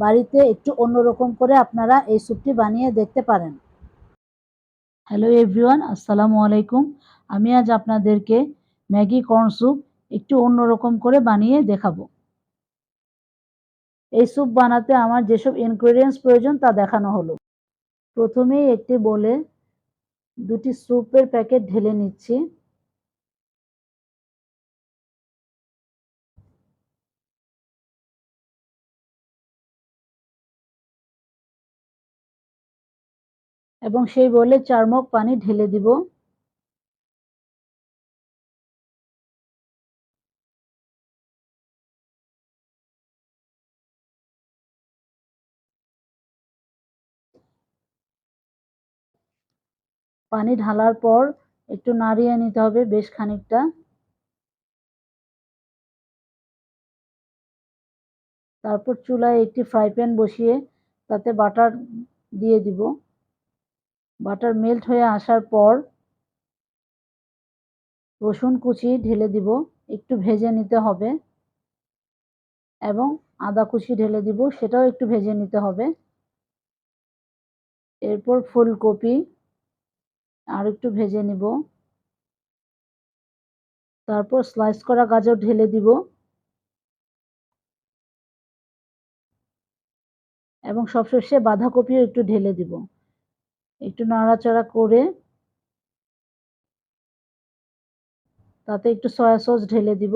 বাড়িতে একটু অন্যরকম করে আপনারা এই স্যুপটি বানিয়ে দেখতে পারেন। হ্যালো এভরিওয়ান, আসসালামু আলাইকুম। আমি আজ আপনাদেরকে ম্যাগি কর্ন স্যুপ একটু অন্যরকম করে বানিয়ে দেখাবো। এই স্যুপ বানাতে আমার যেসব ইনগ্রেডিয়েন্টস প্রয়োজন তা দেখানো হলো। প্রথমেই একটি বোলে দুটি স্যুপের প্যাকেট ঢেলে নিচ্ছি। এবং সেই বোলে 4 মগ পানি ঢেলে দিব। পানি ঢালার পর একটু নাড়িয়ে নিতে হবে বেশ খানিকটা। তারপর চুলায় একটি ফ্রাই প্যান বসিয়ে তাতে বাটার দিয়ে দিব। বাটার মেল্ট হয়ে আসার পর রসুন কুচি ঢেলে দিব, একটু ভেজে নিতে হবে। এবং আদা কুচি ঢেলে দিব, সেটাও একটু ভেজে নিতে হবে। এরপর ফুলকপি আর একটু ভেজে নিব। তারপর স্লাইস করা গাজর ঢেলে দিব এবং সবশেষে বাঁধাকপিও একটু ঢেলে দিব। একটু নাড়াচাড়া করে তাতে একটু সয়া সস ঢেলে দিব,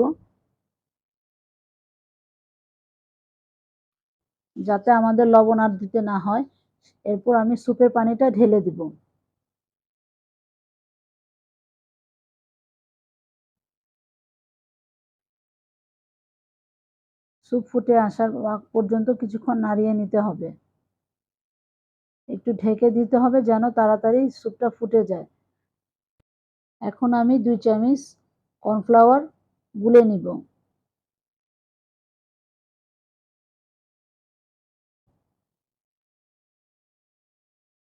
যাতে আমাদের লবণ আর দিতে না হয়। এরপর আমি স্যুপের পানিটা ঢেলে দিব। স্যুপ ফুটে আসার পর্যন্ত কিছুক্ষণ নাড়িয়ে নিতে হবে। একটু ঢেকে দিতে হবে যেন তাড়াতাড়ি স্যুপটা ফুটে যায়। এখন আমি 2 চামচ কর্নফ্লাওয়ার গুলে নিব।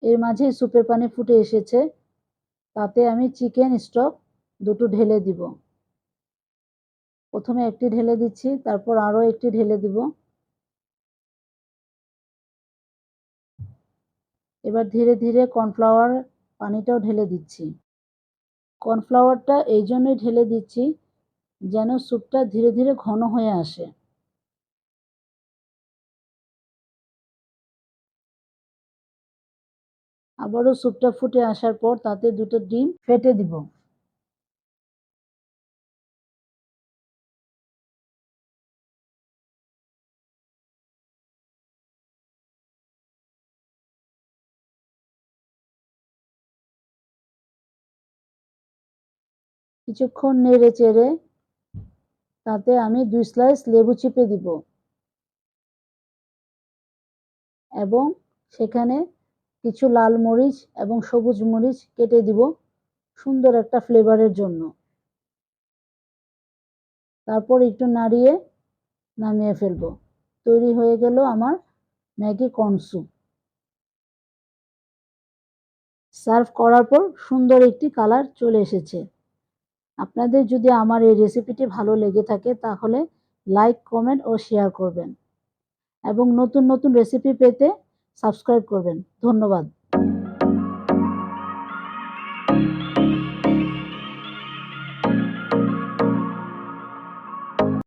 এর মাঝে স্যুপের পানি ফুটে এসেছে, তাতে আমি চিকেন স্টক দুটো ঢেলে দিব। প্রথমে একটি ঢেলে দিচ্ছি, তারপর আরও একটি ঢেলে দিব। এবার ধীরে ধীরে কর্নফ্লাওয়ার পানিটাও ঢেলে দিচ্ছি। কর্নফ্লাওয়ারটা এই জন্যই ঢেলে দিচ্ছি যেন স্যুপটা ধীরে ধীরে ঘন হয়ে আসে। আবারও স্যুপটা ফুটে আসার পর তাতে দুটো ডিম ফেটে দিব। কিছুক্ষণ নেড়ে চেড়ে তাতে আমি 2 স্লাইস লেবু চিপে দিব এবং সেখানে কিছু লাল মরিচ এবং সবুজ মরিচ কেটে দিব সুন্দর একটা ফ্লেভারের জন্য। তারপর একটু নাড়িয়ে নামিয়ে ফেলবো। তৈরি হয়ে গেল আমার ম্যাগি কর্ন স্যুপ। সার্ভ করার পর সুন্দর একটি কালার চলে এসেছে। আপনাদের যদি আমার এই রেসিপিটি ভালো লেগে থাকে তাহলে লাইক, কমেন্ট ও শেয়ার করবেন এবং নতুন নতুন রেসিপি পেতে সাবস্ক্রাইব করবেন। ধন্যবাদ।